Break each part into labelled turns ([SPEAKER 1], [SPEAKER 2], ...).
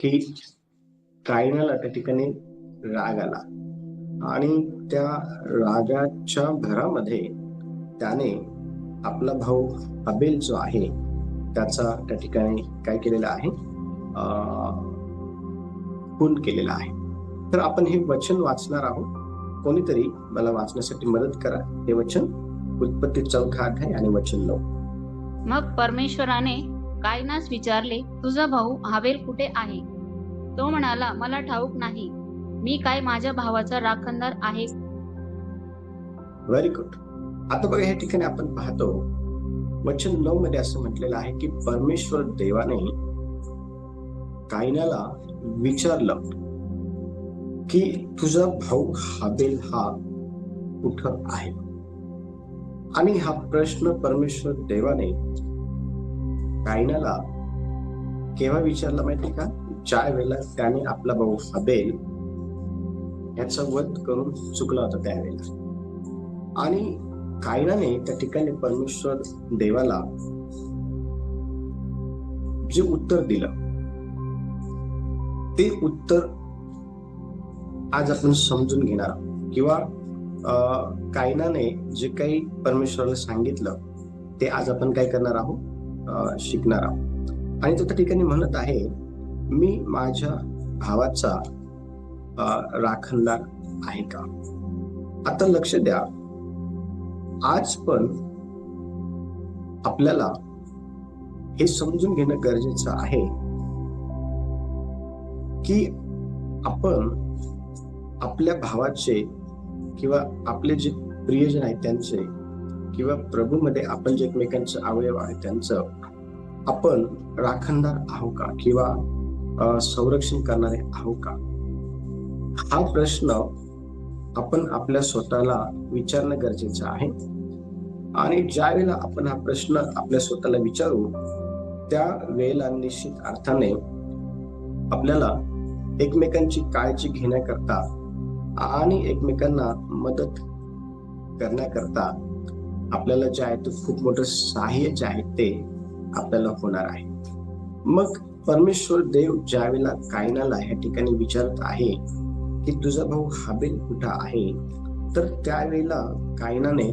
[SPEAKER 1] की कायनाला त्या ठिकाणी राग आला आणि त्या रागाच्या भरामध्ये त्याने आपला भाऊ हबेल जो आहे त्याचा त्या ठिकाणी काय केलेला आहे, खून केलेला आहे. तर आपण हे वचन वाचणार आहोत. कोणीतरी मला वाचण्यासाठी मदत करा. हे वचन उत्पत्ती 4 अध्याय आणि वचन 9.
[SPEAKER 2] मग परमेश्वराने कायनास विचारले, तुझा भाऊ हाबेल कुठे आहे? तो म्हणाला, मला ठाऊक नाही. मी काय माझ्या भावाचा राखणदार आहे?
[SPEAKER 1] Very good. आता बघा, या ठिकाणी आपण पाहतो वचन 9 मध्ये असं म्हटलेलं आहे की परमेश्वर देवाने कायनाला विचारलं की तुझा भाऊ हाबेल हा कुठं आहे. आणि हा प्रश्न परमेश्वर देवाने कायनाला केव्हा विचारला माहिती का? ज्या वेळेला त्याने आपला भाऊ हाबेल याचा वध करून चुकला होता त्यावेळेला. आणि कायनाने त्या ठिकाणी परमेश्वर देवाला जे उत्तर दिलं ते उत्तर आज आपण समजून घेणार आहोत. किंवा कायनाने जे काही परमेश्वराला सांगितलं ते आज आपण काय करणार आहोत, शिकणार आहोत. आणि तो त्या ठिकाणी म्हणत आहे, मी माझ्या भावाचा राखणदार आहे का? आता लक्ष द्या, आज पण आपल्याला हे समजून घेणं गरजेचं आहे की आपण आपल्या भावाचे किंवा आपले जे प्रियजन आहेत त्यांचे किंवा प्रभूमध्ये आपण जे एकमेकांचे अवयव आहेत त्यांचं आपण राखणदार आहोत का किंवा संरक्षण करणारे आहोत का? हा प्रश्न आपण आपल्या स्वतःला विचारणं गरजेचं आहे. आणि ज्या वेळेला आपण हा प्रश्न आपल्या स्वतःला विचारू त्या वेळेला निश्चित अर्थाने आपल्याला एकमेकांची काळजी घेण्याकरता आणि एकमेकांना मदत करण्याकरता आपल्याला जे आहे ते खूप मोठं सहाय्य जे आहे ते आपल्याला होणार आहे. मग परमेश्वर देव ज्या वेळेला कायनाला ह्या ठिकाणी विचारत आहे की तुझा भाऊ हाबेल कुठं आहे, तर त्यावेळेला कायनाने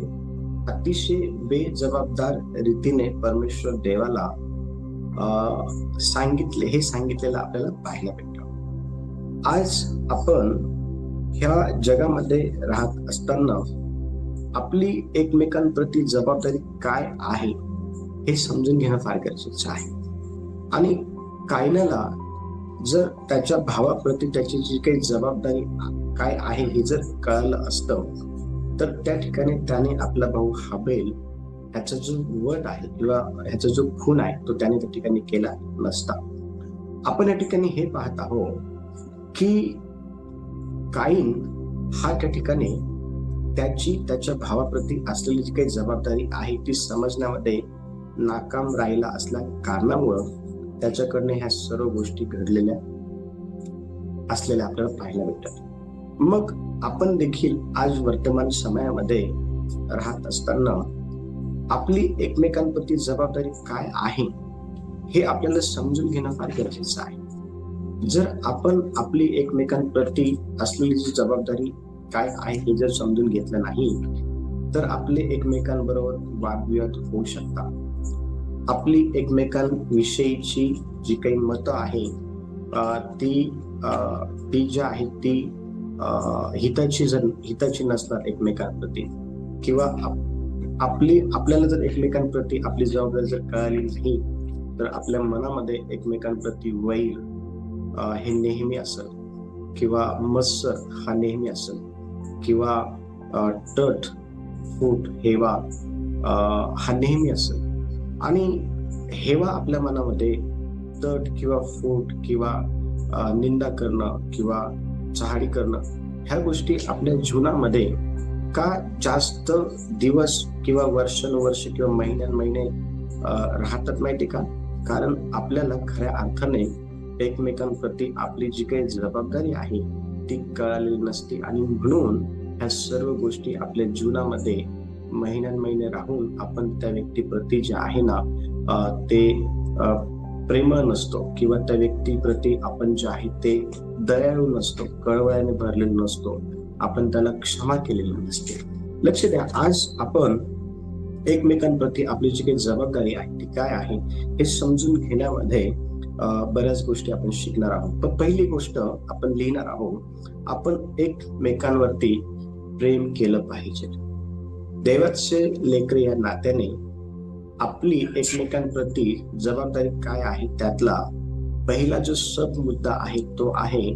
[SPEAKER 1] अतिशय बेजबाबदार रीतीने परमेश्वर देवाला हे सांगितलेलं आपल्याला पाहायला भेटतं. आज आपण ह्या जगामध्ये राहत असताना आपली एकमेकांप्रती जबाबदारी काय आहे हे समजून घेणं फार गरजेचं आहे. आणि कायनाला जर त्याच्या भावाप्रती त्याची जी काही जबाबदारी काय आहे हे जर कळालं असतं तर त्या ठिकाणी त्याने आपला भाऊ हाबेल ह्याचा जो वध आहे किंवा ह्याचा जो खून आहे तो त्याने त्या ठिकाणी केला नसता. आपण या ठिकाणी हे पाहत आहोत की काईन हा त्या ठिकाणी त्याच्या भावाप्रती असलेली जी काही जबाबदारी आहे ती समजण्यामध्ये नाकाम राहिला असल्या कारणामुळं त्याच्याकडनं ह्या सर्व गोष्टी घडलेल्या असलेल्या आपल्याला पाहायला भेटतात. मग आपण देखील आज वर्तमान समयामध्ये राहत असताना आपली एकमेकांप्रती जबाबदारी काय आहे हे आपल्याला समजून घेणं फार गरजेचं आहे. जर आपण आपली एकमेकांप्रती असलेली जी जबाबदारी काय आहे हे जर समजून घेतलं नाही तर आपले एकमेकांबरोबर वादविवाद होऊ शकतात. आपली एकमेकांविषयीची जी काही मतं आहे ती जी आहे ती हिताची नसतात एकमेकांप्रती, किंवा आपल्याला जर एकमेकांप्रती आपली जबाबदारी जर कळाली नाही तर आपल्या मनामध्ये एकमेकांप्रती वैर हे नेहमी असेल, किंवा मत्सर हा नेहमी असेल, किंवा तट फूट हेवा हा नेहमी असेल. आणि हेवा आपल्या मनामध्ये तट किंवा फूट किंवा निंदा करणं किंवा चहाडी करणं ह्या गोष्टी आपल्या जीवनामध्ये का जास्त दिवस किंवा वर्षानुवर्ष किंवा महिने राहतात माहिती का? कारण आपल्याला खऱ्या अर्थाने एकमेकांप्रती आपली जी काही जबाबदारी आहे ती कळालेली नसते. आणि म्हणून ह्या सर्व गोष्टी आपल्या जीवनामध्ये महिने राहून आपण त्या व्यक्तीप्रती जे आहे ना ते प्रेमळ नसतो किंवा त्या व्यक्तीप्रती आपण जे आहे ते दयाळू नसतो, कळवळ्याने भरलेलो नसतो, आपण त्याला क्षमा केलेली नसते. लक्ष द्या, आज आपण एकमेकांप्रती आपली जी काही जबाबदारी आहे ती काय आहे हे समजून घेण्यामध्ये बऱ्याच गोष्टी आपण शिकणार आहोत. पण पहिली गोष्ट आपण लिहिणार आहोत, आपण एकमेकांवरती प्रेम केलं पाहिजे. देवाचे लेकरे या नात्याने आपली एकमेकांप्रती जबाबदारी काय आहे त्यातला पहिला जो सब मुद्दा आहे तो आहे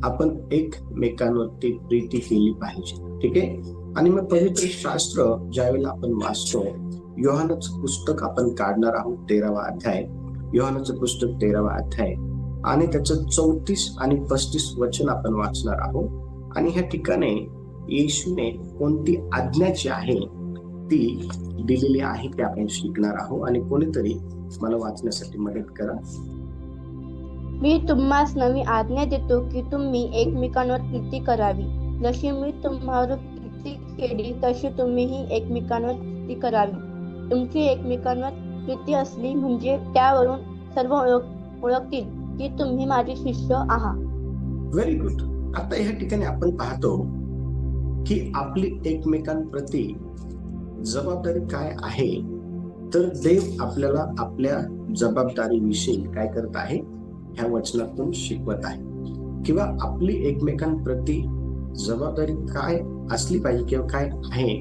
[SPEAKER 1] आपण एकमेकांवरती प्रीती केली पाहिजे. ठीक आहे. आणि मग पवित्र शास्त्र ज्यावेळेला आपण वाचतो, योहानाचं पुस्तक आपण काढणार आहोत 13वा अध्याय, योहानाचं पुस्तक 13वा अध्याय आणि त्याचं 34 आणि 35 वचन आपण वाचणार आहोत. आणि ह्या ठिकाणी येशूने कोणती आज्ञा जी आहे ती दिलेली आहे ते आपण शिकणार आहोत. आणि कोणीतरी मला वाचण्यासाठी मदत करा.
[SPEAKER 3] मी तुम्हास नवी आज्ञा देतो की तुम्ही एकमेकांवर प्रीती करावी. जशी मी तुम्हावर प्रीती केली तशी तुम्हीही एकमेकांवर प्रीती करावी. तुमची एकमेकांवर प्रीती असली म्हणजे त्यावरून सर्व ओळखतील की तुम्ही माझे शिष्य आहात.
[SPEAKER 1] Very good. आता ह्या ठिकाणी आपण पाहतो की आपली एकमेकांप्रती जबाबदारी काय आहे. तर देव आपल्याला आपल्या जबाबदारीविषयी काय करत आहे ह्या वचनातून शिकवत आहे, किंवा आपली एकमेकांप्रती जबाबदारी काय असली पाहिजे किंवा काय आहे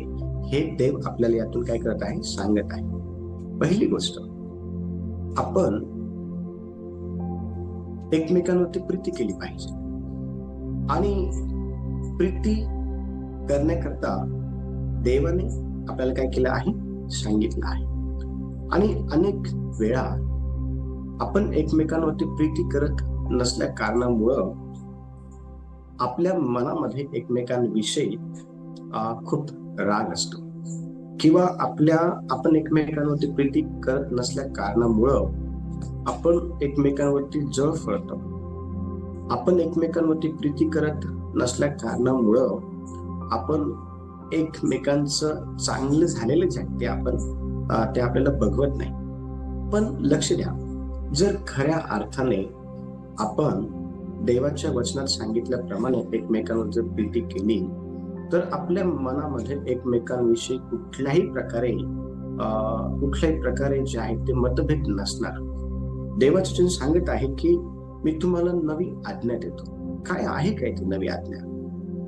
[SPEAKER 1] हे देव आपल्याला यातून काय करत आहे सांगत आहे. पहिली गोष्ट, आपण एकमेकांवरती प्रीती केली पाहिजे. आणि प्रीती करण्याकरता देवाने आपल्याला काय केलं आहे सांगितलं आहे. आणि अनेक वेळा आपण एकमेकांवरती प्रीती करत नसल्या कारणामुळं आपल्या मनामध्ये एकमेकांविषयी खूप राग असतो, किंवा आपण एकमेकांवरती प्रीती करत नसल्या कारणामुळं आपण एकमेकांवरती जळ फळतो. आपण एकमेकांवरती प्रीती करत नसल्या कारणामुळं आपण एकमेकांचं चांगलं झालेलं जे आहे ते आपल्याला बघवत नाही. पण लक्ष द्या, जर खऱ्या अर्थाने आपण देवाच्या वचनात सांगितल्याप्रमाणे एकमेकांवर जर प्रीती केली तर आपल्या मनामध्ये एकमेकांविषयी कुठल्याही प्रकारे जे आहे ते मतभेद नसणार. देवाचे वचन सांगत आहे की मी तुम्हाला नवी आज्ञा देतो. काय आहे काय ती नवी आज्ञा?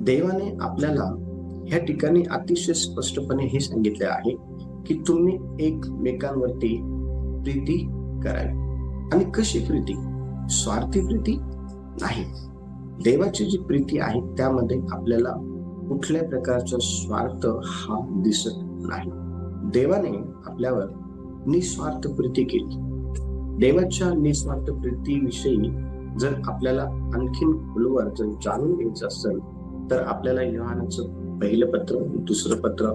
[SPEAKER 1] देवाने आपल्याला ह्या ठिकाणी अतिशय स्पष्टपणे हे सांगितले आहे की तुम्ही एकमेकांवरती प्रीती करावी. आणि कशी प्रीती? स्वार्थी प्रीती नाही. देवाची जी प्रीती आहे त्यामध्ये आपल्याला कुठल्या प्रकारचा स्वार्थ हा दिसत नाही. देवाने आपल्यावर निस्वार्थ प्रीती केली. देवाच्या निस्वार्थ प्रीतीविषयी जर आपल्याला आणखीन खोलवर जर जाणून घ्यायचं असेल तर आपल्याला योहानाचं पहिलं पत्र, दुसरं पत्र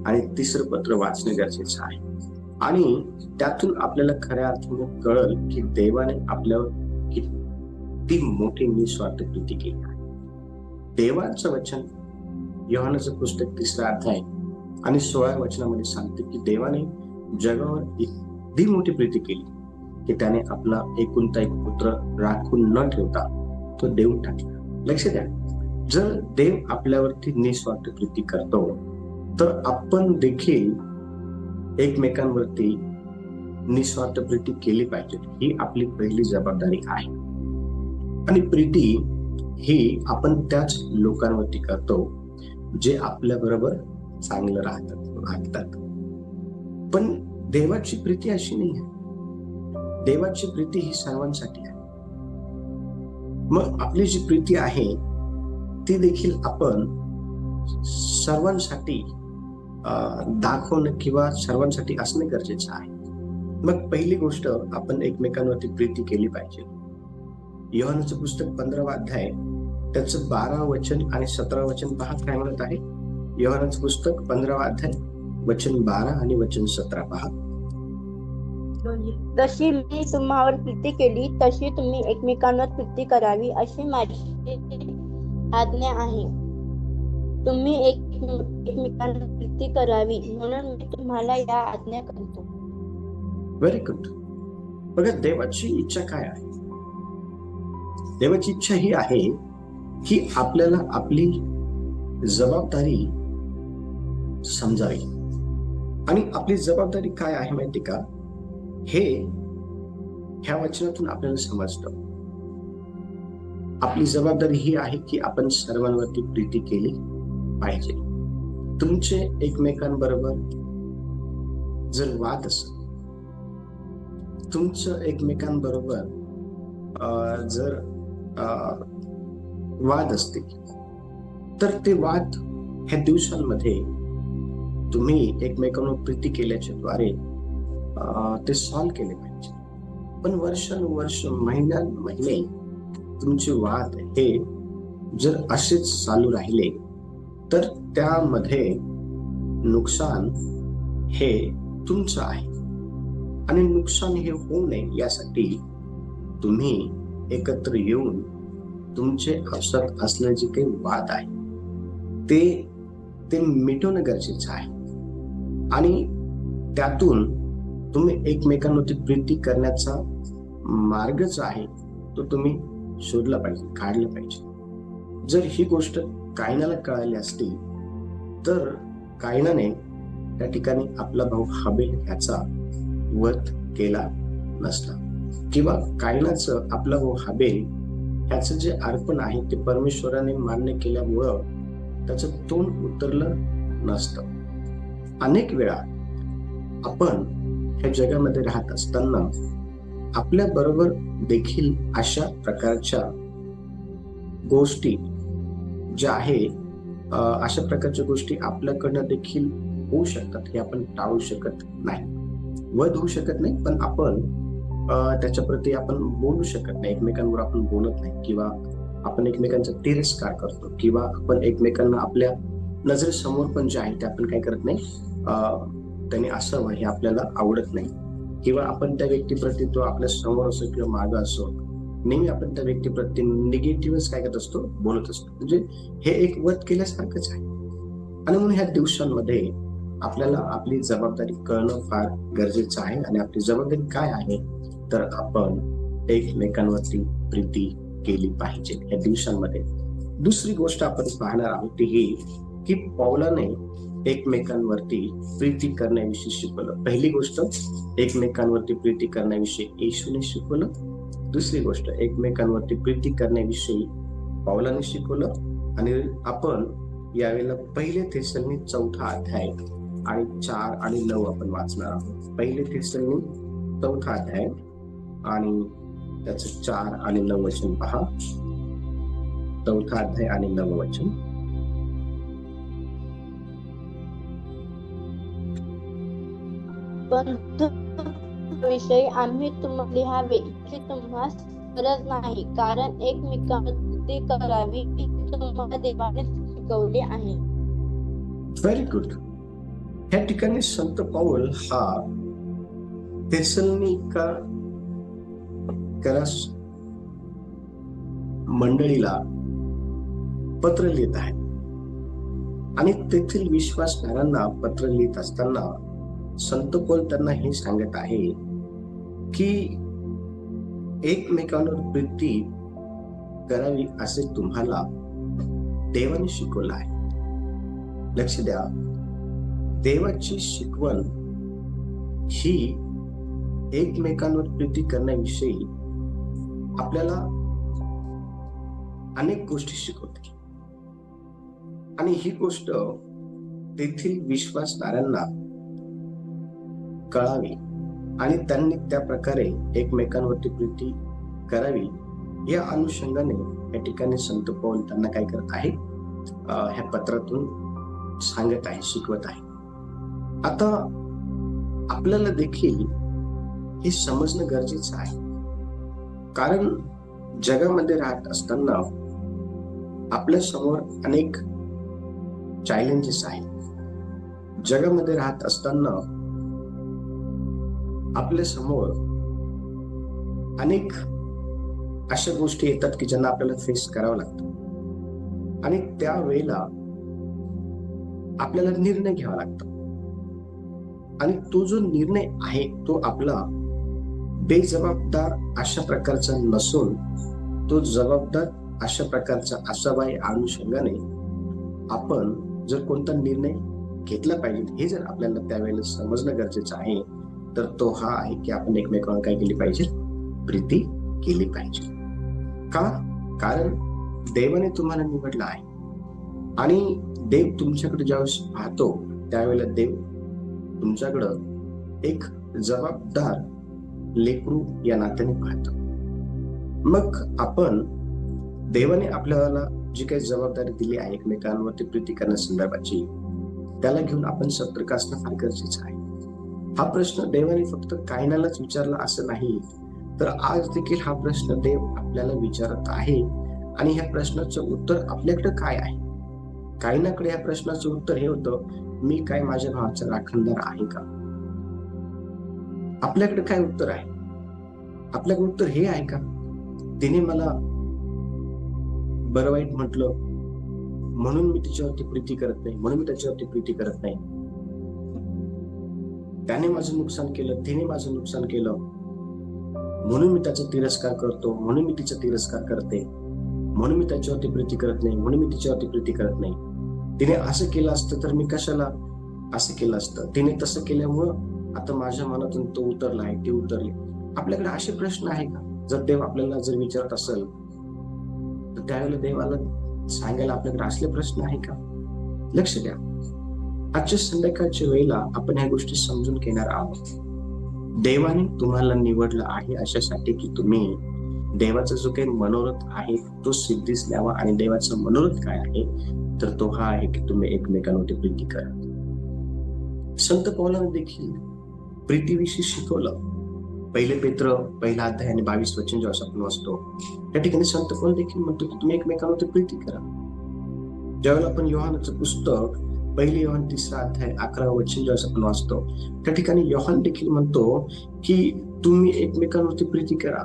[SPEAKER 1] आणि तिसरं पत्र वाचणे गरजेचं आहे. आणि त्यातून आपल्याला खऱ्या अर्थाने कळल की देवाने आपल्यावर किती मोठी निस्वार्थ प्रीती केली आहे. देवाचं वचन योहानाचं पुस्तक 3रा अध्याय आणि 16व्या वचनामध्ये सांगते की देवाने जगावर इतकी मोठी प्रीती केली की त्याने आपला एकुलता एक पुत्र राखून न ठेवता तो देऊन टाकला. लक्ष द्या, जर देव आपल्यावरती निस्वार्थ प्रीती करतो तर आपण देखील एकमेकांवरती निस्वार्थ प्रीती केली पाहिजे. ही आपली पहिली जबाबदारी आहे. आणि प्रीती ही आपण त्याच लोकांवरती करतो जे आपल्या बरोबर चांगलं वागतात. पण देवाची प्रीती अशी नाही आहे. देवाची प्रीती ही सर्वांसाठी आहे. मग आपली जी प्रीती आहे ती देखील आपण सर्वांसाठी दाखवणं किंवा सर्वांसाठी असणं गरजेचं आहे. मग पहिली गोष्ट, आपण एकमेकांवरती प्रीती केली पाहिजे. योहानाचं पुस्तक 15वा अध्याय त्याचं 12 वचन आणि 17 वचन पहा काय म्हणत आहे. योहानाचं पुस्तक 15वा अध्याय वचन 12 आणि वचन 17 पहा.
[SPEAKER 3] जशी मी तुम्हावर प्रीती केली तशी तुम्ही एकमेकांवर प्रीती करावी अशी माझी आज्ञा आहे. तुम्ही एकमेकांवर प्रीती करावी म्हणून मी तुम्हाला या आज्ञा करतो.
[SPEAKER 1] Very good. बघा, देवाची इच्छा काय आहे? देवाची इच्छा ही आहे की आपल्याला आपली जबाबदारी समजावी. आणि आपली जबाबदारी काय आहे माहिती का? हे ह्या वचनातून आपल्याला समजतं. आपली जबाबदारी ही आहे की आपण सर्वांवरती प्रीती केली पाहिजे. तुमचे एकमेकांबरोबर जर वाद असेल, तुमचं एकमेकांबरोबर जर वाद असतील, तर ते वाद ह्या दिवसांमध्ये तुम्ही एकमेकांवर प्रीती केल्याच्या द्वारे ते सॉल्व्ह केले पाहिजे. पण वर्षानुवर्ष, महिने तुमचे वाद हे जर असेच चालू राहिले तर त्यामध्ये नुकसान हे तुमचं आहे. आणि नुकसान हे होऊ नये यासाठी तुम्ही एकत्र येऊन तुमचे आपसात असलेले जे काही वाद आहे ते मिटवणं गरजेचं आहे. आणि त्यातून तुम्ही एकमेकांवरती प्रीती करण्याचा मार्ग जो आहे तो तुम्ही शोधला पाहिजे, काढला पाहिजे. जर ही गोष्ट कायनाला कळाली असती तर कायनाने त्या ठिकाणी आपला भाऊ हाबेल ह्याचा वध केला नसता, किंवा कायनाचं आपला भाऊ हाबेल ह्याचं जे अर्पण आहे ते परमेश्वराने मान्य केल्यामुळं त्याचं तोंड उतरलं नसतं. अनेक वेळा आपण ह्या जगामध्ये राहत असताना आपल्या बरोबर देखील अशा प्रकारच्या गोष्टी ज्या आहे, अशा प्रकारच्या गोष्टी आपल्याकडनं देखील होऊ शकतात. हे आपण टाळू शकत नाही, वध होऊ शकत नाही, पण आपण त्याच्याप्रती आपण बोलू शकत नाही. एकमेकांवर आपण बोलत नाही, किंवा आपण एकमेकांचा तिरस्कार करतो, किंवा आपण एकमेकांना आपल्या नजरेसमोर पण जे आहे ते आपण काय करत नाही, त्याने असावं हे आपल्याला आवडत नाही, किंवा आपण त्या व्यक्तीप्रती, तो आपल्या समोर असो किंवा मागं असो, नेहमी आपण त्या व्यक्तीप्रती निगेटिव्हच काय करत असतो, बोलत असतो. म्हणजे हे एक वध केल्यासारखंच आहे. आणि म्हणून ह्या दिवसांमध्ये आपल्याला आपली जबाबदारी कळणं फार गरजेचं आहे. आणि आपली जबाबदारी काय आहे तर आपण एकमेकांवरती प्रीती केली पाहिजे या दिवसांमध्ये. दुसरी गोष्ट आपण पाहणार आहोत ती ही की पौलाने एकमेकांवरती प्रीती करण्याविषयी शिकवलं. पहिली गोष्ट, एकमेकांवरती प्रीती करण्याविषयी येशूने शिकवलं. दुसरी गोष्ट, एकमेकांवरती प्रीती करण्याविषयी पौलाने शिकवलं. आणि आपण यावेळेला 1 थेसलोनिक 4 अध्याय आणि 4 आणि 9 आपण वाचणार आहोत. 1 थेसलोनिक 4 अध्याय आणि त्याचं 4 आणि 9 वचन पहा. 4 अध्याय आणि 9 वचन.
[SPEAKER 3] विषयी आम्ही तुम्हाला लिहावे की तुम्हास गरज नाही, कारण एकमेकांवर प्रीती करावी ही तुम्हाला देवाने शिकवले आहे.
[SPEAKER 1] Very good. या ठिकाणी संत पौल हा थेसलोनिका मंडळीला पत्र लिहित आहे. आणि तेथील विश्वासणाऱ्यांना पत्र लिहित असताना संत पौल त्यांना हे सांगत आहे की एकमेकांवर प्रीती करावी असे तुम्हाला देवाने शिकवलं आहे. लक्ष द्या, देवाची शिकवण ही एकमेकांवर प्रीती करण्याविषयी आपल्याला अनेक गोष्टी शिकवते. आणि ही गोष्ट तेथील विश्वासणाऱ्यांना कळावी आणि त्यांनी त्या प्रकारे एकमेकांवरती प्रीती करावी या अनुषंगाने या ठिकाणी संत पौल त्यांना काय करत आहे, ह्या पत्रातून सांगत आहे, शिकवत आहे. आता आपल्याला देखील हे समजणं गरजेचं आहे, कारण जगामध्ये राहत असताना आपल्या समोर अनेक चॅलेंजेस आहेत. जगामध्ये राहत असताना आपल्या समोर अनेक अशा गोष्टी येतात की ज्यांना आपल्याला फेस करावं लागतं. आणि त्यावेळेला आपल्याला निर्णय घ्यावा लागतो. आणि तो जो निर्णय आहे तो आपला बेजबाबदार अशा प्रकारचा नसून तो जबाबदार अशा प्रकारचा असावा या अनुषंगाने आपण जर कोणता निर्णय घेतला पाहिजे हे जर आपल्याला त्यावेळेला समजणं गरजेचं आहे, तर तो हा आहे की आपण एकमेकांना काय केली पाहिजे, प्रीती केली पाहिजे. का? कारण देवाने तुम्हाला निवडलं आहे आणि देव तुमच्याकडे ज्यावेळेस पाहतो त्यावेळेला देव तुमच्याकडं एक जबाबदार लेकरू या नात्याने पाहतो. मग आपण देवाने आपल्याला जी काही जबाबदारी दिली आहे एकमेकांवरती प्रीती करण्यासंदर्भाची, त्याला घेऊन आपण सतर्क असणं फार गरजेचं आहे. हा प्रश्न देवाने फक्त कायनालाच विचारला असं नाही, तर आज देखील हा प्रश्न देव आपल्याला विचारत आहे. आणि ह्या प्रश्नाचं उत्तर आपल्याकडे काय आहे? कायनाकडे ह्या प्रश्नाचं उत्तर हे होतं, मी काय माझ्या भावाचा राखणदार आहे का? आपल्याकडे काय उत्तर आहे? आपल्याकडे उत्तर हे आहे का, तिने मला बरं वाईट म्हटलं म्हणून मी तिच्यावरती प्रीती करत नाही, म्हणून मी त्याच्यावरती प्रीती करत नाही. त्याने माझं नुकसान केलं, तिने माझं नुकसान केलं म्हणून मी त्याचा तिरस्कार करतो, म्हणून मी तिचा तिरस्कार करते, म्हणून मी त्याच्यावरती प्रीती करत नाही, म्हणून मी तिच्यावरती प्रीती करत नाही. तिने असं केलं असतं तर मी कशाला असं केलं असतं, तिने तसं केल्यामुळं आता माझ्या मनातून तो उतरला आहे, ती उतरली. आपल्याकडे असे प्रश्न आहे का? जर देव आपल्याला जर विचारत असेल तर त्यावेळेला देवाला सांगायला आपल्याकडे असले प्रश्न आहे का? लक्ष द्या, आजच्या संध्याकाळच्या वेळेला आपण ह्या गोष्टी समजून घेणार आहोत. देवाने तुम्हाला निवडलं आहे अशासाठी की तुम्ही देवाचा जो काही मनोरथ आहे तो सिद्धीस न्यावा. आणि देवाचा मनोरथ काय आहे, तर तो हा आहे की तुम्ही एकमेकांवरती प्रीती करा. संत पौलाने देखील प्रीतीविषयी शिकवलं. 1 पेत्र 1 आणि 22 वचन जेव्हा आपण वाचतो त्या ठिकाणी संत पौल देखील म्हणतो की तुम्ही एकमेकांवरती प्रीती करा. ज्यावेळेला आपण योहानाचं पुस्तक 1 योहान 3 11 वचन जेव्हा आपण वाचतो त्या ठिकाणी योहान देखील म्हणतो की तुम्ही एकमेकांवरती प्रीती करा.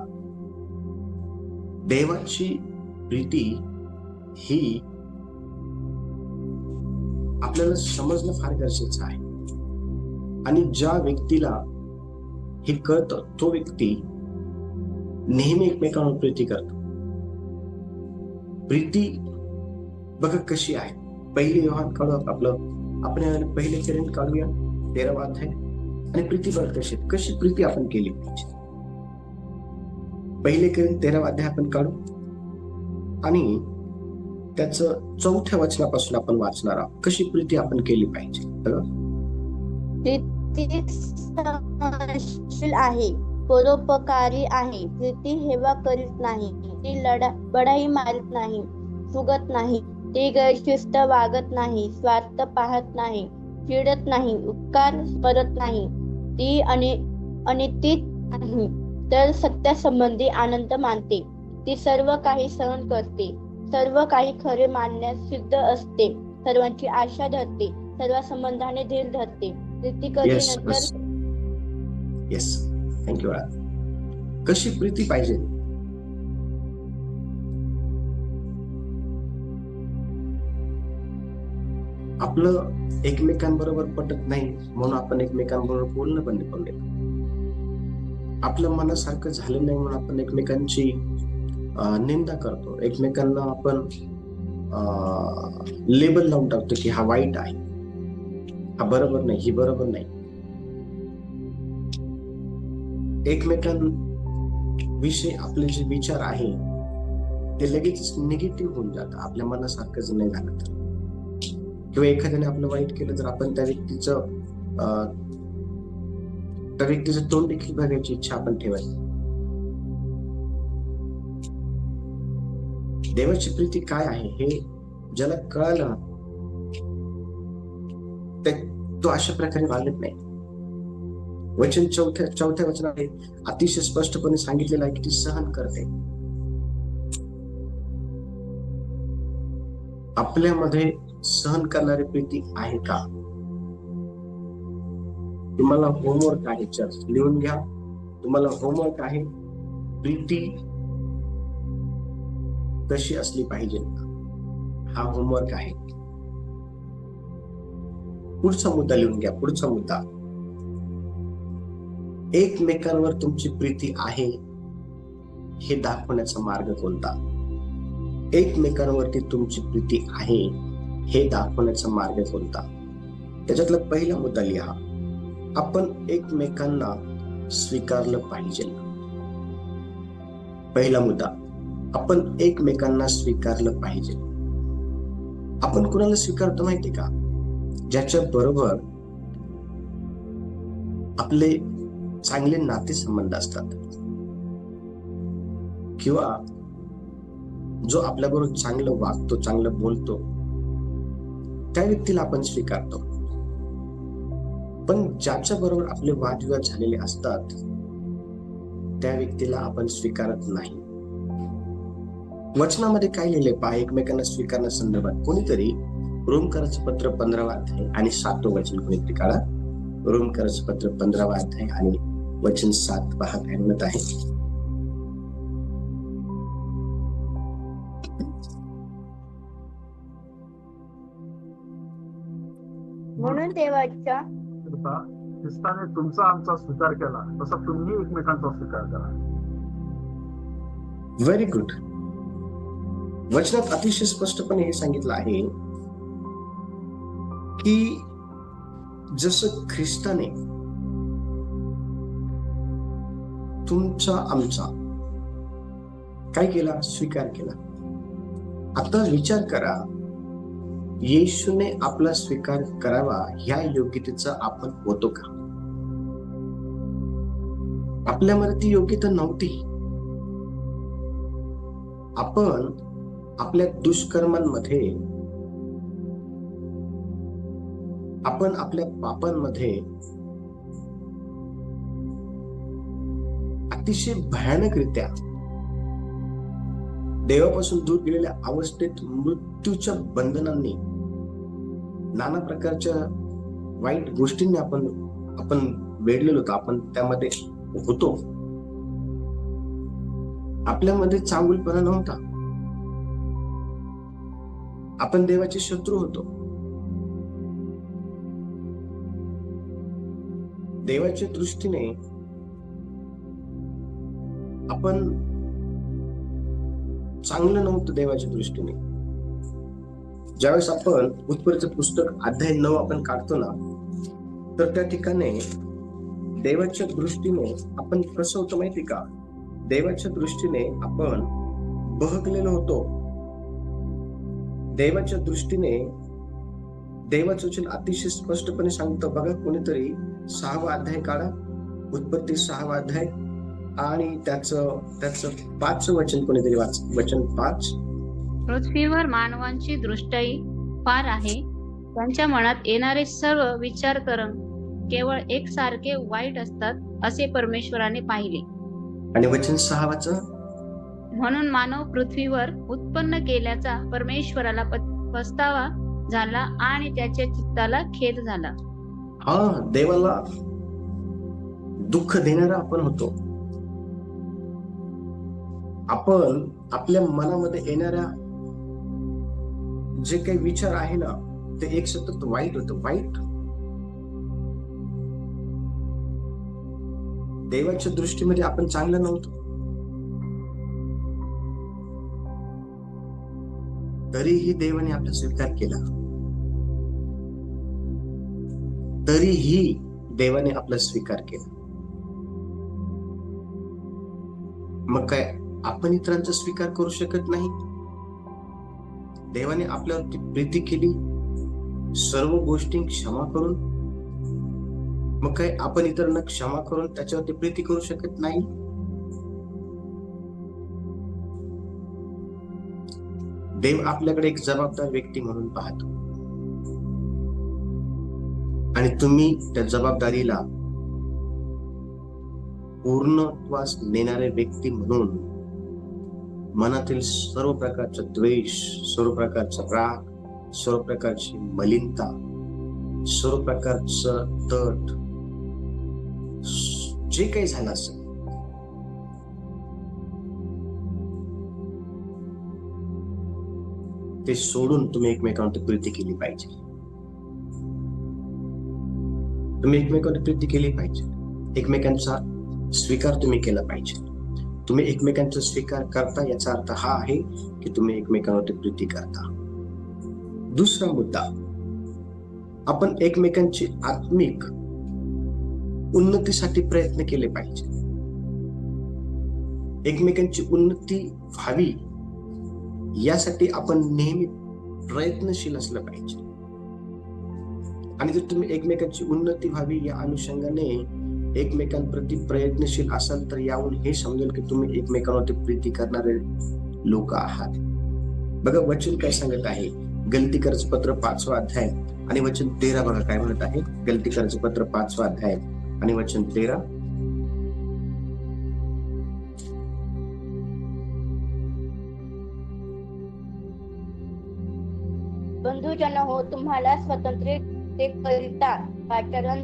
[SPEAKER 1] देवाची प्रीती ही आपल्याला समजणं फार गरजेचं आहे. आणि ज्या व्यक्तीला हे कळतं तो व्यक्ती नेहमी एकमेकांवर प्रीती करतो. प्रीती बघा कशी आहे. 1 योहान काढू आपण पहिले करेंट काढूया 13वा अध्याय आणि प्रीती बघ कशी प्रीती आपण केली पाहिजे. 1 करेंट 13वा अध्याय आपण काढू आणि त्याचं 4थ्या वचनापासून आपण वाचणार आहोत. कशी प्रीती आपण केली पाहिजे.
[SPEAKER 3] प्रीती सहनशील आहे, परोपकारी आहे, प्रीती हेवा करीत नाही, ती बढाई मारत नाही, फुगत नाही, ती गैरशिस्त वागत नाही, स्वार्थ पाहत नाही, चिडत नाही, उपकार करत नाही, ती अनितीत नाही, तर सत्यासंबंधी आनंद मानते, ती सर्व काही सहन करते, सर्व काही खरे मानण्यास सिद्ध असते, सर्वांची आशा धरते, सर्व संबंधाने धीर धरते, प्रीती कधीनंतर
[SPEAKER 1] येस थँक्यू. कशी प्रीती पाहिजे. आपलं एकमेकांबरोबर पटत नाही म्हणून आपण एकमेकांबरोबर बोलणं बंद करून देतो. आपलं मनासारखं झालं नाही म्हणून आपण एकमेकांची निंदा करतो. एकमेकांना आपण लेबल लावून टाकतो की हा वाईट आहे, हा बरोबर नाही, ही बरोबर नाही. एकमेकांविषयी आपले जे विचार आहे ते लगेच निगेटिव्ह होऊन जातात. आपल्या मनासारखं जर नाही झालं तर, किंवा एखाद्याने आपलं वाईट केलं तर आपण त्या व्यक्तीचं तोंड देखील बघायची इच्छा आपण ठेवायची. देवाची प्रीती काय आहे हे ज्याला कळालं तो अशा प्रकारे वागत नाही. वचन 4थ्या वचनामध्ये अतिशय स्पष्टपणे सांगितलेलं आहे की ती सहन करते. आपल्यामध्ये सहन करणारी प्रीती आहे का? तुम्हाला होमवर्क आहे, चर्च लिहून घ्या. तुम्हाला होमवर्क आहे, प्रीती कशी असली पाहिजे हा होमवर्क आहे. पुढचा मुद्दा लिहून घ्या. पुढचा मुद्दा, एकमेकांवर तुमची प्रीती आहे हे दाखवण्याचा मार्ग कोणता? एकमेकांवरती तुमची प्रीती आहे हे दाखवण्याचा मार्ग कोणता? त्याच्यातला पहिला मुद्दा लिहा, आपण एकमेकांना स्वीकारलं पाहिजे. पहिला मुद्दा, आपण एकमेकांना स्वीकारलं पाहिजे. आपण कुणाला स्वीकारतो माहिती का? ज्याच्या बरोबर आपले चांगले नातेसंबंध असतात, किंवा जो आपल्याबरोबर चांगलं वागतो, चांगलं बोलतो, त्या व्यक्तीला आपण स्वीकारतो. पण ज्याच्या बरोबर आपले वादविवाद झालेले असतात त्या व्यक्तीला आपण स्वीकारत नाही. वचनामध्ये काय लिहिले पहा एकमेकांना स्वीकारण्यासंदर्भात. कोणीतरी रोमकरांचं पत्र 15वा अध्याय आणि 7वं वचन कोणीतरी काढा. रोमकरांचं पत्र 15वा अध्याय आणि वचन 7 पहा काय म्हणत आहे.
[SPEAKER 3] म्हणून देवाच्या
[SPEAKER 4] ख्रिस्ताने तुमचा आमचा स्वीकार केला तसा तुम्ही एकमेकांचा स्वीकार करा.
[SPEAKER 1] Very good. वचनात अतिशय स्पष्टपणे हे सांगितलं आहे की जसं ख्रिस्ताने तुमचा आमचा काय केला? स्वीकार केला. आता विचार करा, येशूने आपला स्वीकार करावा ह्या योग्यतेचा आपण होतो का? आपल्यामध्ये ती योग्यता नव्हती. आपण आपल्या दुष्कर्मांमध्ये, आपण आपल्या पापांमध्ये अतिशय भयानकरित्या देवापासून दूर गेलेल्या अवस्थेत मृत्यूच्या बंधनांनी, नाना प्रकारच्या वाईट गोष्टींनी आपण वेढलेलो होतो. आपण त्यामध्ये होतो. आपल्यामध्ये चांगुलपणा नव्हता. आपण देवाचे शत्रू होतो. देवाच्या दृष्टीने आपण चांगलं नव्हतं. देवाच्या दृष्टीने ज्यावेळेस आपण उत्पत्तीचं पुस्तक अध्याय 9 आपण काढतो ना, तर त्या ठिकाणी देवाच्या दृष्टीने आपण कसं होतं माहिती का? देवाच्या दृष्टीने आपण बहकलेलो होतो. देवाच्या दृष्टीने देवाचं वचन अतिशय स्पष्टपणे सांगतं बघा. कोणीतरी 6वा अध्याय काढा, उत्पत्ती 6वा अध्याय आणि त्याचं 5चं वचन कोणीतरी वाच. वचन 5.
[SPEAKER 2] पृथ्वीवर मानवांची दृष्टी फार आहे. त्यांच्या मनात येणारे सर्व विचार केवळ एकसारखे वाईट असतात असे परमेश्वराने पाहिले.
[SPEAKER 1] आणि वचन 6वाचं,
[SPEAKER 2] म्हणून मानव पृथ्वीवर उत्पन्न केल्याचा परमेश्वराला पस्तावा झाला आणि त्याच्या चित्ताला खेद झाला.
[SPEAKER 1] देवाला दुःख देणारा आपण होतो. आपण आपल्या मनामध्ये येणाऱ्या जे काही विचार आहे ना, ते एक सतत वाईट होतं. वाईट देवाच्या दृष्टीमध्ये आपण चांगलं नव्हतो. तरीही देवाने आपला स्वीकार केला. तरीही देवाने आपला स्वीकार केला. मग काय आपण इतरांचा स्वीकार करू शकत नाही? देवाने आपल्यावरती प्रीती केली, सर्व गोष्टी क्षमा करून. मग काय आपण इतरांना क्षमा करून त्याच्यावरती प्रीती करू शकत नाही? देव आपल्याकडे एक जबाबदार व्यक्ती म्हणून पाहतो आणि तुम्ही त्या जबाबदारीला पूर्णत्वास नेणारे व्यक्ती म्हणून मनातील सर्व प्रकारचा द्वेष, सर्व प्रकारचा राग, सर्व प्रकारची मलिनता, सर्व प्रकारचं तट, जे काही झालं असेल ते सोडून तुम्ही एकमेकांवर प्रीती केली पाहिजे. तुम्ही एकमेकांवर प्रीती केली पाहिजे. एकमेकांचा स्वीकार तुम्ही केला पाहिजे. तुम्ही एकमेकांचा स्वीकार करता याचा अर्थ हा आहे की तुम्ही एकमेकांवरती प्रीती करता. दुसरा मुद्दा, आपण एकमेकांची आत्मिक उन्नतीसाठी प्रयत्न केले पाहिजे. एकमेकांची उन्नती व्हावी यासाठी आपण नेहमी प्रयत्नशील असलं पाहिजे. आणि जर तुम्ही एकमेकांची उन्नती व्हावी या अनुषंगाने एकमेकांप्रती प्रयत्नशील असाल तर याहून हे समजेल की तुम्ही एकमेकांवरती प्रीती करणारे लोक आहात. बघा वचन काय सांगत आहे, गलतीकरचं पत्र 5वा अध्याय आणि वचन 13 बघा काय म्हणत आहे. गलतीकरचं पत्र 5वा अध्याय आणि वचन 13.
[SPEAKER 3] बंधुजन हो, तुम्हाला स्वतंत्रतेकरिता पाचारण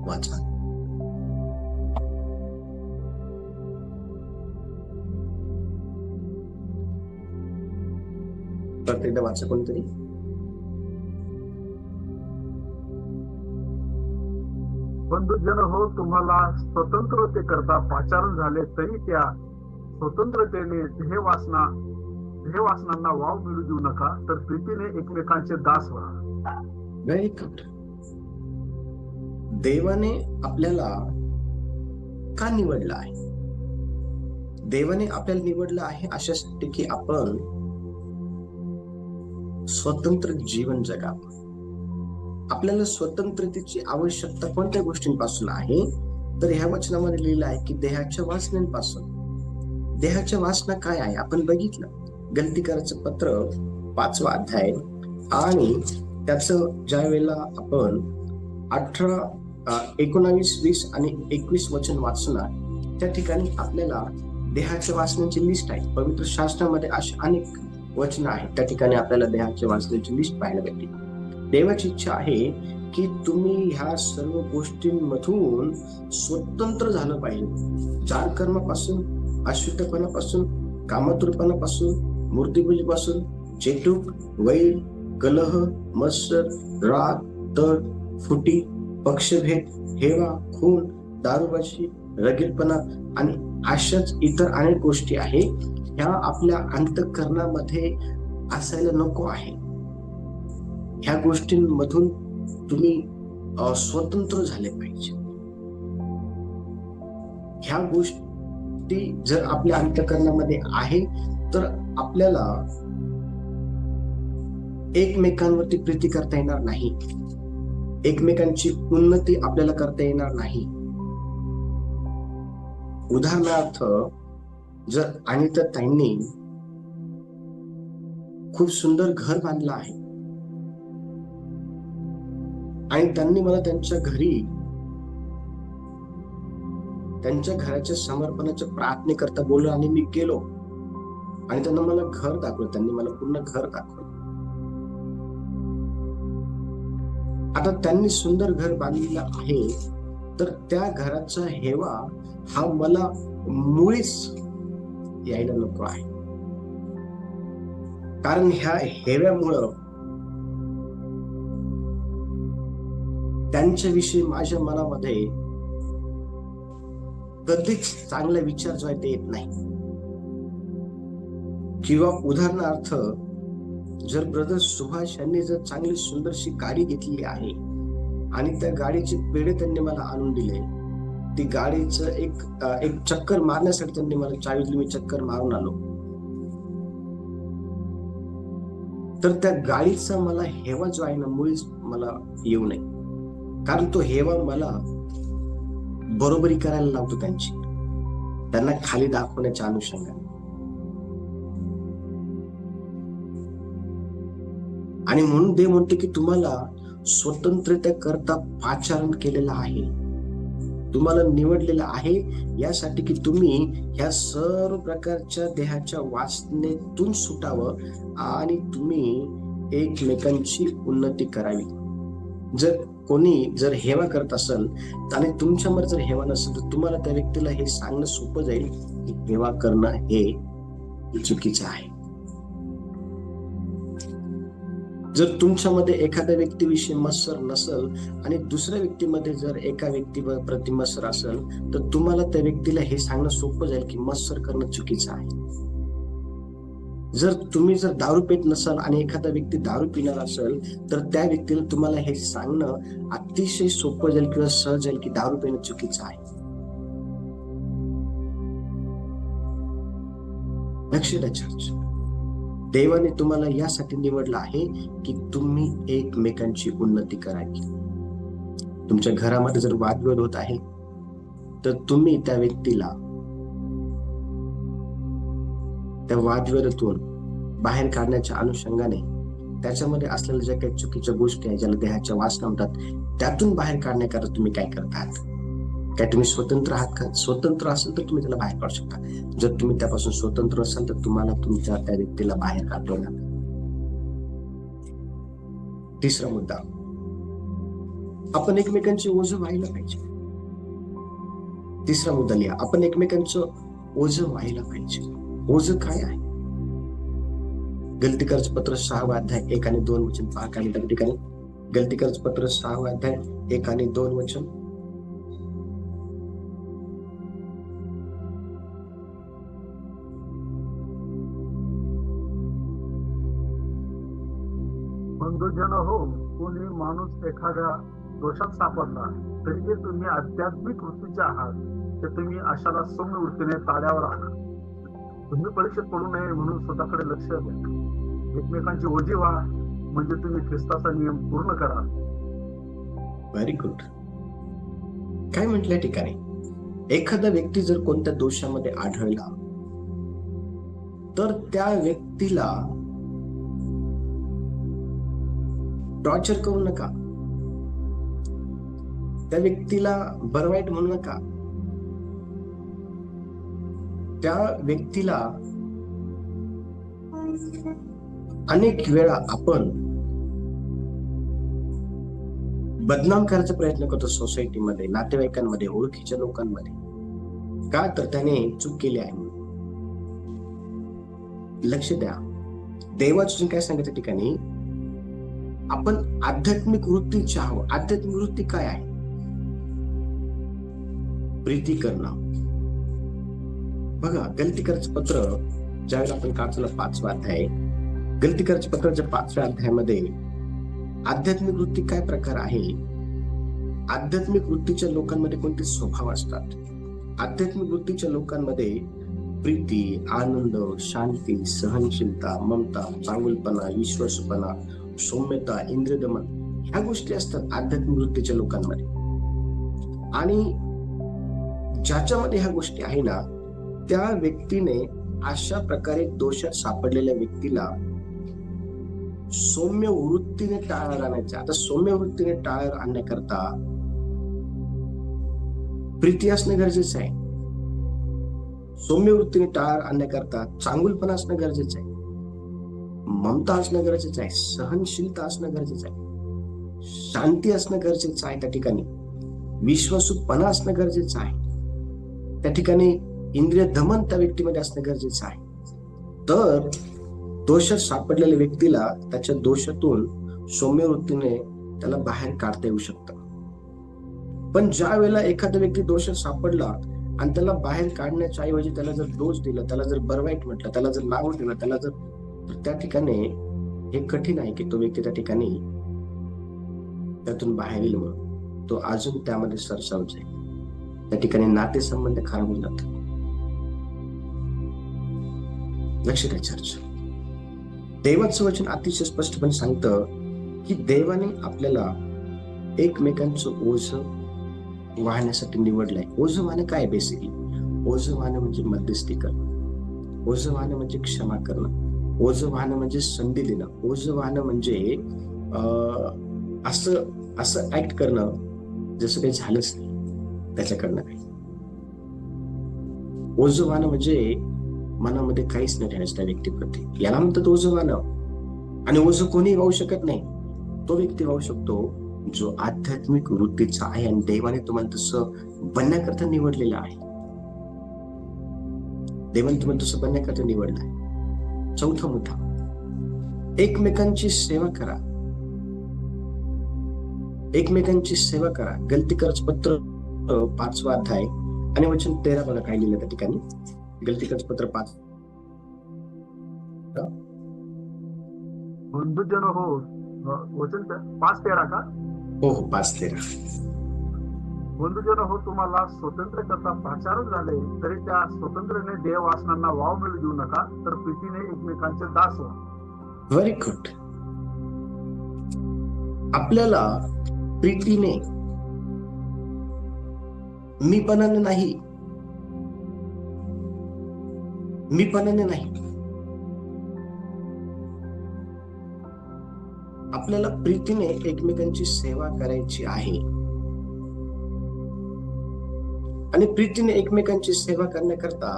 [SPEAKER 1] वाचा. प्रत्येकदा वाचा कोणतरी.
[SPEAKER 4] बंधुजन हो, तुम्हाला स्वतंत्रतेकरता पाचारण झाले तरी त्या स्वतंत्रतेने ध्येयवासनांना वाव मिळू देऊ नका, तर प्रीतीने एकमेकांचे दास व्हा.
[SPEAKER 1] Very good. देवाने आपल्याला का निवडलं आहे? देवाने आपल्याला निवडलं आहे अशासाठी की आपण स्वतंत्र जीवन जगावं. आपल्याला स्वतंत्रतेची आवश्यकता कोणत्या गोष्टींपासून आहे तर ह्या वचनामध्ये लिहिलं आहे की देहाच्या वासनांपासून. देहाच्या वासना काय आहे आपण बघितलं. गलतीकरचं पत्र 5वा अध्याय आणि त्याचं ज्या वेळेला आपण 18, 19, 20 आणि 21 वचन वाचणार त्या ठिकाणी आपल्याला देहाच्या वासनांची लिस्ट आहे. पवित्र शास्त्रामध्ये अशी अनेक वचन आहेत, त्या ठिकाणी आपल्याला देहाच्या वासनांची लिस्ट पाहायला भेटते. देवाची इच्छा आहे की तुम्ही ह्या सर्व गोष्टींमधून स्वतंत्र झालं पाहिजे. चार कर्मापासून, अशुद्धपणापासून, कामतुरपणापासून, मूर्तिपूजेपासून, चेटूक, वैर, कलह, मत्सर, राग, तड, फुटी, पक्षभेद, हेवा, खून, दारूबाजी, रगीलपणा आणि अशाच इतर अनेक गोष्टी आहेत. ह्या आपल्या अंतःकरणामध्ये असायला नको आहे. ह्या गोष्टींमधून तुम्ही स्वतंत्र झाले पाहिजे. ह्या गोष्टी जर आपल्या अंतःकरणामध्ये आहे तर आपल्याला एकमेकांवरती प्रीती करता येणार नाही, एकमेकांची उन्नती आपल्याला करता येणार नाही. उदाहरणार्थ जर अनिता ताईंनी खूप सुंदर घर बांधलं आहे आणि त्यांनी मला त्यांच्या घरी त्यांच्या घराच्या समर्पणाच्या प्रार्थनेकरता बोललो आणि मी गेलो आणि त्यांना मला घर दाखवलं. त्यांनी मला पूर्ण घर दाखवलं. आता त्यांनी सुंदर घर बांधलेलं आहे तर त्या घराचा हेवा हा मला मुळीच यायला नको आहे. कारण ह्या हेव्यामुळं त्यांच्याविषयी माझ्या मनामध्ये कधीच चांगला विचार जो आहे ते येत नाही. किंवा उदाहरणार्थ जर ब्रदर सुभाष यांनी जर चांगली सुंदरशी गाडी घेतली आहे आणि त्या गाडीचे पेढे त्यांनी मला आणून दिले, ती गाडीचं एक चक्कर मारण्यासाठी त्यांनी मला चावी दिली, मी चक्कर मारून आलो, तर त्या गाडीचा मला हेवा जो आहे ना मुळीच मला येऊ नये. कारण तो हेवा मला बरोबरी करायला लावतो त्यांची, त्यांना खाली दाखवण्याच्या अनुषंगाने. आणि म्हणून देव म्हणतो की तुम्हाला स्वतंत्रता करता पाचारण केलेलं आहे, तुम्हाला निवडलेलं आहे यासाठी की तुम्ही ह्या सर्व प्रकारच्या देहाच्या वासनेतून सुटावं आणि तुम्ही एकमेकांची उन्नती करावी. जर कोणी जर हेवा करत असेल आणि तुमच्यामध्ये जर हेवा नसेल तर तुम्हाला त्या व्यक्तीला हे सांगणं सोपं जाईल की हेवा करणं हे चुकीचं आहे. जर तुमच्यामध्ये एखाद्या व्यक्तीविषयी मत्सर नसेल आणि दुसऱ्या व्यक्तीमध्ये जर एका व्यक्तीप्रती मत्सर असेल, तर तुम्हाला त्या व्यक्तीला हे सांगणं सोपं जाईल की मत्सर करणं चुकीचं आहे. जर तुम्ही दारू पित नसाल आणि एखादा व्यक्ती दारू पिणार असेल, तर त्या व्यक्तीला तुम्हाला हे सांगणं अतिशय सोपं जाईल किंवा सहज जाईल की दारू पिणं चुकीचं आहे. लक्ष द्या चर्च, देवाने तुम्हाला यासाठी निवडलं आहे की तुम्ही एकमेकांची उन्नती करावी. तुमच्या घरामध्ये जर वादविवाद होत आहे, तर तुम्ही त्या व्यक्तीला त्या वादविवादातून बाहेर काढण्याच्या अनुषंगाने त्याच्यामध्ये असलेल्या ज्या काही चुकीच्या गोष्टी आहेत, ज्याला देहाच्या वासना म्हणतात, त्यातून बाहेर काढण्याकरता तुम्ही काय करतात? काय तुम्ही स्वतंत्र आहात का? स्वतंत्र असेल तर तुम्ही त्याला बाहेर काढू शकता. जर तुम्ही त्यापासून स्वतंत्र असाल तर तुम्हाला तुमच्या त्या व्यक्तीला बाहेर काढतो ना. तिसरा मुद्दा, आपण एकमेकांचे ओझं व्हायला पाहिजे. तिसरा मुद्दा लिहा, आपण एकमेकांचं ओझं व्हायला पाहिजे. ओझं काय आहे? गलतीकरचं पत्र 6 अध्याय 1 आणि 2 वचन पहा. काय म्हणतात ठिकाणी? गलतीकरचं पत्र 6 अध्याय 1 आणि 2 वचन.
[SPEAKER 4] बंधुजन हो, कोणी माणूस एखाद्या दोषात सापडला तरी ते तुम्ही आध्यात्मिक वृत्तीचे आहात, ते तुम्ही अशाला सौम्य वृत्तीने ताड्यावर आहात. तुम्ही परीक्षेत पडू नये म्हणून स्वतःकडे लक्ष द्या. एकमेकांची ओझी व्हा, म्हणजे तुम्ही ख्रिस्ताचा नियम पूर्ण करा.
[SPEAKER 1] Very good. काय म्हटल्या ठिकाणी, एखादा व्यक्ती जर कोणत्या दोषामध्ये आढळला तर त्या व्यक्तीला टॉर्चर करू नका, त्या व्यक्तीला बरं वाईट म्हणू नका. त्या व्यक्तीला अनेक वेळा आपण बदनाम करायचा प्रयत्न करतो सोसायटीमध्ये, नातेवाईकांमध्ये, ओळखीच्या लोकांमध्ये. का? तर त्याने चूक केली आहे म्हणून. लक्ष द्या, देवाचं काय सांगितलं ठिकाणी, आपण आध्यात्मिक वृत्तीचे आहोत. आध्यात्मिक वृत्ती काय आहे? प्रीती करणं. बघा, गलतीकरचं पत्र ज्यावेळेला आपण काचलं 5वा अध्याय, गलतीकरच्या पत्राच्या 5व्या अध्यायामध्ये आध्यात्मिक वृत्ती काय प्रकार आहे, आध्यात्मिक वृत्तीच्या लोकांमध्ये कोणते स्वभाव असतात. आध्यात्मिक वृत्तीच्या लोकांमध्ये प्रीती, आनंद, शांती, सहनशीलता, ममता, चांगुलपणा, विश्वासपणा, सौम्यता, इंद्रियदमन, ह्या गोष्टी असतात आध्यात्मिक वृत्तीच्या लोकांमध्ये. आणि ज्याच्यामध्ये ह्या गोष्टी आहे ना, त्या व्यक्तीने अशा प्रकारे दोषात सापडलेल्या व्यक्तीला सौम्य वृत्तीने टाळायला आणायचं. आता सौम्य वृत्तीने टाळायला आणण्याकरता प्रीती असणं गरजेचं आहे. सौम्य वृत्तीने टाळायला आणण्याकरता चांगुलपणा असणं गरजेचं आहे, ममता असणं गरजेचं आहे, सहनशीलता असणं गरजेचं आहे, शांती असणं गरजेचं आहे, त्या ठिकाणी विश्वासूपणा असणं गरजेचं आहे, त्या ठिकाणी इंद्रिय दमन त्या व्यक्तीमध्ये असणं गरजेचं आहे. तर दोषात सापडलेल्या व्यक्तीला त्याच्या दोषातून सौम्य वृत्तीने त्याला बाहेर काढता येऊ शकतं. पण ज्या वेळेला एखादा व्यक्ती दोषात सापडला आणि त्याला बाहेर काढण्याच्या ऐवजी त्याला जर दोष दिला, त्याला जर बरवाईट म्हटलं, त्याला जर नाव दिलं, त्याला जर, तर त्या ठिकाणी हे कठीण आहे की तो व्यक्ती त्या ठिकाणी त्यातून बाहेर येईल. म्हणून तो अजून त्यामध्ये सरसावत जाईल. त्या ठिकाणी नातेसंबंध खराब होऊन जातात. लक्ष द्या चर्चा, देवाचं वचन अतिशय स्पष्टपणे सांगतं की देवाने आपल्याला एकमेकांचं ओझं वाहण्यासाठी निवडलंय. ओझं वाहणं काय? बेसिकली ओझं वाहणं म्हणजे मध्यस्थी करणं, ओझं वाहणं म्हणजे क्षमा करणं, ओझं वाहणं म्हणजे संधी देणं, ओझं वाहणं म्हणजे असं ऍक्ट करणं जसं काही झालंच नाही त्याच्याकडनं काही. ओझं वाहणं म्हणजे मनामध्ये काहीच नाही ठेवायचं त्या व्यक्तीप्रती, याला म्हणतात ओझं वाहणं. आणि ओझं कोणी वाहू शकत नाही, तो व्यक्ती वाहू शकतो जो आध्यात्मिक वृत्तीचा आहे आणि देवाने तुम्हाला तसं बनण्याकरता निवडलेलं आहे. देवाने तुम्हाला तसं बनण्याकरता निवडलं आहे. चौथा मुद्दा, एकमेकांची सेवा करा. एकमेकांची सेवा करा. गलतीकरच पत्र 5वा अध्याय आणि वचन 13 बघा काय लिहिलं त्या ठिकाणी. गलतीकरच पत्र 5.
[SPEAKER 4] बंधुजन हो, वचन 5:13 का?
[SPEAKER 1] हो 5:13.
[SPEAKER 4] बंधुजन हो, तुम्हाला स्वतंत्र करता पाचारण झाले तरी त्या स्वतंत्रने देववासनांना वाव मिळू देऊ नका, तर प्रीतीने एकमेकांचे दास व्हा.
[SPEAKER 1] Very good. आपल्याला प्रीतीने, मीपणाने नाही, आपल्याला प्रीतीने एकमेकांची सेवा करायची आहे. आणि प्रीतीने एकमेकांची सेवा करण्याकरता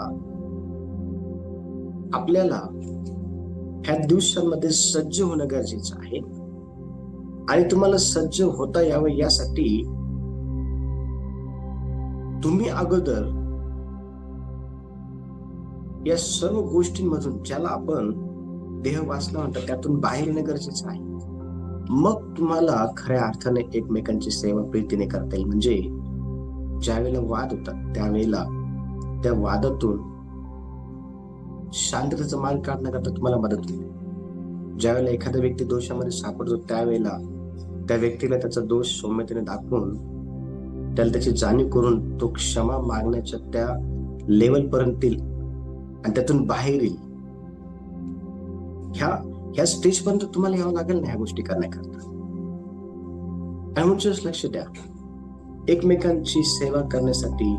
[SPEAKER 1] आपल्याला ह्या दिवसांमध्ये सज्ज होणं गरजेचं आहे. आणि तुम्हाला सज्ज होता यावं यासाठी तुम्ही अगोदर या सर्व गोष्टींमधून, ज्याला आपण देहवासना म्हणतो, त्यातून बाहेर येणं गरजेचं आहे. मग तुम्हाला खऱ्या अर्थाने एकमेकांची सेवा प्रीतीने करता येईल. म्हणजे ज्यावेळेला वाद होतात त्यावेळेला त्या वादातून शांततेचा मार्ग काढण्याकरता तुम्हाला मदत होईल. ज्यावेळेला एखादा व्यक्ती दोषामध्ये सापडतो त्यावेळेला त्या व्यक्तीला त्याचा दोष सौम्यतेने दाखवून त्याला त्याची जाणीव करून तो क्षमा मागण्याच्या त्या लेवल पर्यंत येईल आणि त्यातून बाहेर येईल. ह्या स्टेज पर्यंत तुम्हाला यावं लागेल ना ह्या गोष्टी करण्याकरता. आणि म्हणजे लक्ष द्या, एकमेकांची सेवा करण्यासाठी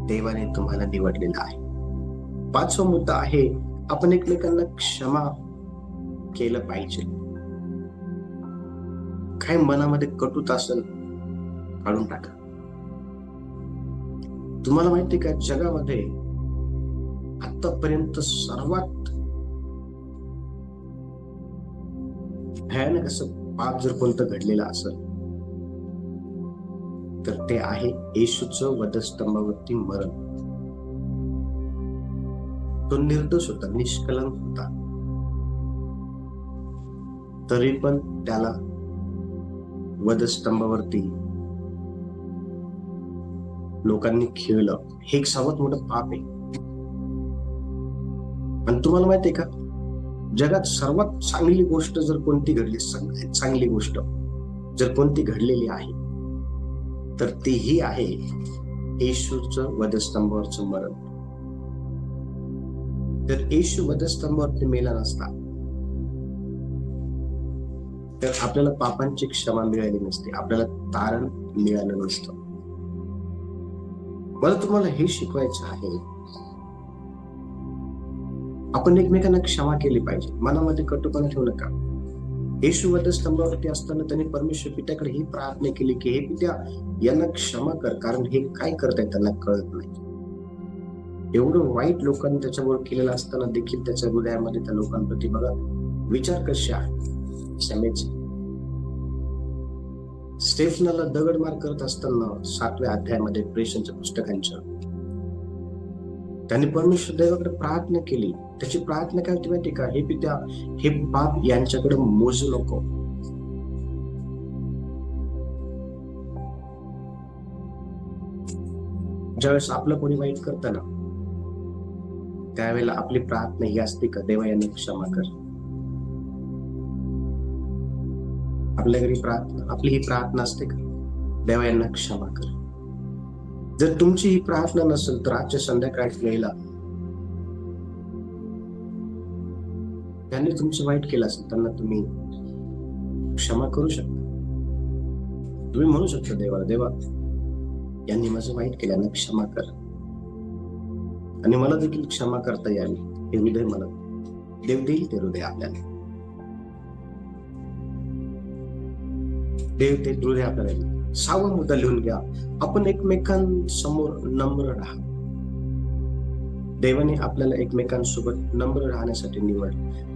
[SPEAKER 1] देवाने तुम्हाला निवडलेलं आहे. 5वा मुद्दा आहे, आपण एकमेकांना क्षमा केलं पाहिजे. काय मनामध्ये कटुता असेल काढून टाका. तुम्हाला माहिती का, जगामध्ये आतापर्यंत सर्वात भयानक असं पाप जर कोणतं घडलेलं असेल तर ते आहे येशूचं वधस्तंभावरती मरण. तो निर्दोष होता, निष्कलंक होता, तरी पण त्याला वधस्तंभावरती लोकांनी खेळलं. हे एक सर्वात मोठं पाप आहे. आणि तुम्हाला माहितीये का, जगात सर्वात चांगली गोष्ट जर कोणती घडली, सगळ्यात चांगली गोष्ट जर कोणती घडलेली आहे तर ती ही आहे येशूचं वधस्तंभावरचं मरण. जर येशू वधस्तंभावरती मेला नसता तर आपल्याला पापांची क्षमा मिळाली नसते, आपल्याला तारण मिळालं नसतं. मला तुम्हाला हे शिकवायचं आहे, आपण एकमेकांना क्षमा केली पाहिजे. मनामध्ये कटुपणा ठेवू नका. येशू वधस्तंभावरती असताना त्यांनी परमेश्वर पित्याकडे ही प्रार्थना केली की हे पित्या, यांना क्षमा कर, कारण हे काय करतायत त्यांना कळत नाही. एवढं वाईट लोकांनी त्याच्यावर केलेलं असताना देखील त्याच्या हृदयामध्ये त्या लोकांप्रती बघा विचार कसे आहे क्षमेचे. स्टेफनाला दगडमार करत असताना 7व्या अध्यायामध्ये प्रेषणच्या पुस्तकांच्या त्यांनी परमेश्वर देवाकडे प्रार्थना केली. त्याची प्रार्थना काय होती माहिती का, हे पित्या, हे पाप यांच्याकडे मोजू नको. ज्यावेळेस आपलं कोणी वाईट करतं ना, त्यावेळेला आपली प्रार्थना ही असते का, देवा यांना क्षमा कर. आपल्या घरी प्रार्थना, आपली ही प्रार्थना असते का, देवा यांना क्षमा कर. जर तुमची ही प्रार्थना नसेल तर आजच्या संध्याकाळच्या वेळेला त्यांनी तुमचं वाईट केलं असेल त्यांना तुम्ही क्षमा करू शकता. तुम्ही म्हणू शकता देवाला, देवा यांनी माझं वाईट केलं, यांना क्षमा कर आणि मला देखील क्षमा करता यावी. हे हृदय मला देव देईल, ते हृदय आपल्याला देव ते हृदय आपल्याला. 6वा मुद्दा लिहून घ्या, आपण एकमेकांसमोर नम्र राहा. देवाने आपल्याला एकमेकांसोबत नम्र राहण्यासाठी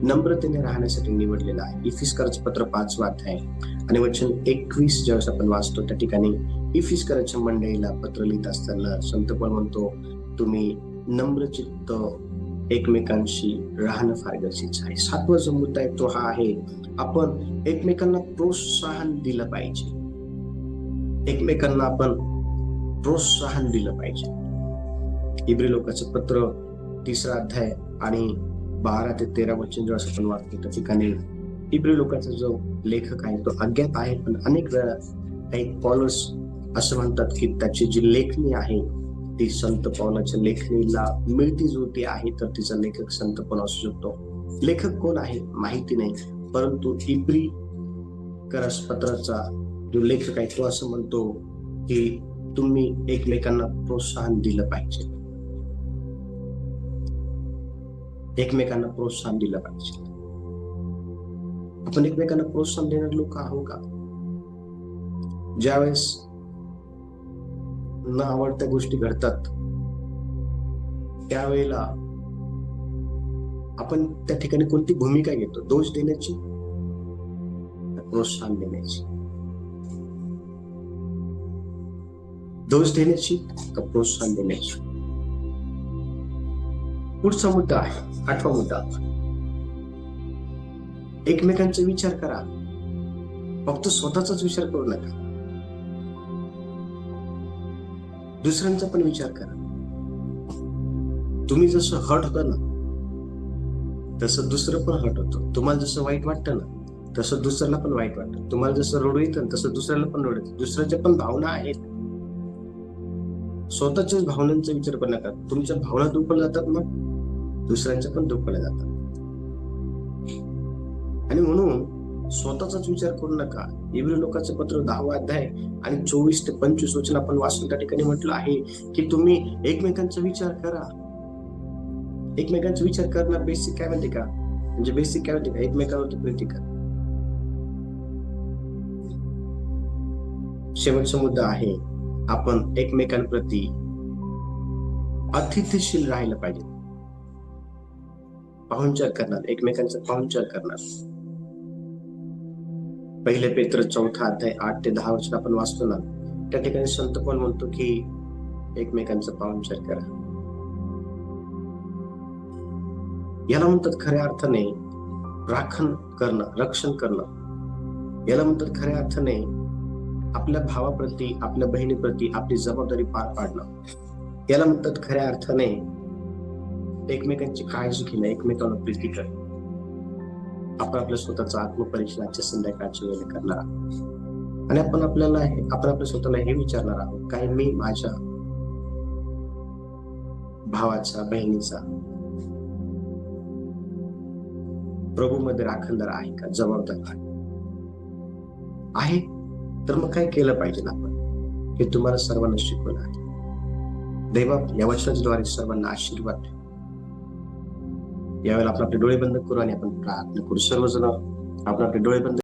[SPEAKER 1] नम्रतेने राहण्यासाठी निवडलेलं आहे. इफिसकराचं पत्र 5वा अध्याय आणि वचन 21 ज्यावेळेस आपण वाचतो त्या ठिकाणी इफिसकराच्या मंडळीला पत्र लिहित असताना संत पौल म्हणतो, तुम्ही नम्र चित्त एकमेकांशी राहणं फार गरजेचं आहे. 7वा जो मुद्दा आहे तो हा आहे, आपण एकमेकांना प्रोत्साहन दिलं पाहिजे. एकमेकांना आपण प्रोत्साहन दिलं पाहिजे. इब्री लोकांचं पत्र 3रा अध्याय आणि 12 ते 13 वचन जेव्हा आपण वाचतो त्या ठिकाणी इब्री लोकांचा जो लेखक आहे तो अज्ञात आहे, पण अनेक वेळा काही पॉलस असं म्हणतात की त्याची जी लेखणी आहे ती संत पौलाच्या लेखणीला मिळती जुळती आहे, तर तिचा लेखक संत पण असू शकतो. लेखक कोण आहे माहिती नाही, परंतु इब्री पत्राचा जो लेखक आहे तो असं म्हणतो की तुम्ही एकमेकांना प्रोत्साहन दिलं पाहिजे. एकमेकांना प्रोत्साहन दिलं पाहिजे. आपण एकमेकांना प्रोत्साहन देणारे लोक आहोत का? ज्यावेळेस न आवडत्या गोष्टी घडतात त्यावेळेला आपण त्या ठिकाणी कोणती भूमिका घेतो? दोष देण्याची, प्रोत्साहन देण्याची? दोष देण्याची का प्रोत्साहन देण्याची? पुढचा मुद्दा आहे 8वा मुद्दा, एकमेकांचा विचार करा, फक्त स्वतःचाच विचार करू नका, दुसऱ्यांचा पण विचार करा. तुम्ही जसं हर्ट होता ना तसं दुसरं पण हर्ट होतं. तुम्हाला जसं वाईट वाटतं ना तसं दुसऱ्याला पण वाईट वाटतं. तुम्हाला जसं रडू येतं तसं दुसऱ्याला पण रडू येतं. दुसऱ्याच्या पण भावना आहेत. स्वतःच्याच भावनांचा विचार करू नका. तुमच्या भावना दुखवल्या जातात ना, दुसऱ्यांच्या पण दुखवल्या जातात. आणि म्हणून स्वतःचाच विचार करू नका. इब्री लोकांचं पत्र 10वा अध्याय आणि 24 ते 25 वचन आपण वाचून त्या ठिकाणी म्हटलं आहे की तुम्ही एकमेकांचा विचार करा. एकमेकांचा विचार करणं बेसिक काय म्हणते का? म्हणजे बेसिक काय म्हणते का? एकमेकांवरती प्रीती करा. शेवटचा मुद्दा आहे, आपण एकमेकांप्रती अतिथीशील राहायला पाहिजे. पाहुणचार करणार, एकमेकांचा पाहुणचार करणार. 1 पेत्र 4 अध्याय 8 ते 10 वचन आपण वाचतो ना, त्या ठिकाणी संत पौल म्हणतो की एकमेकांचा पाहुणचार करा. याला म्हणतात खऱ्या अर्थाने राखण करणं, रक्षण करणं. याला म्हणतात खऱ्या अर्थाने आपल्या भावाप्रती, आपल्या बहिणीप्रती आपली जबाबदारी पार पाडणं. याला म्हणतात खऱ्या अर्थाने एकमेकांची काळजी घेणं, एकमेकांना प्रीती करणं. आपण आपल्या स्वतःचा आत्मपरीक्षण आजच्या संध्याकाळच्या वेळेला करणार आहोत आणि आपण आपल्या स्वतःला हे विचारणार आहोत, काय मी माझ्या भावाचा, बहिणीचा प्रभूमध्ये राखणदार आहे का? जबाबदार आहे? तर मग काय केलं पाहिजे आपण? हे तुम्हाला सर्वांना शिकवलं आहे. देवा या वचनाद्वारे सर्वांना आशीर्वाद. यावेळेला आपण आपले डोळे बंद करू आणि आपण प्रार्थना करू. सर्वजण आपण आपले डोळे बंद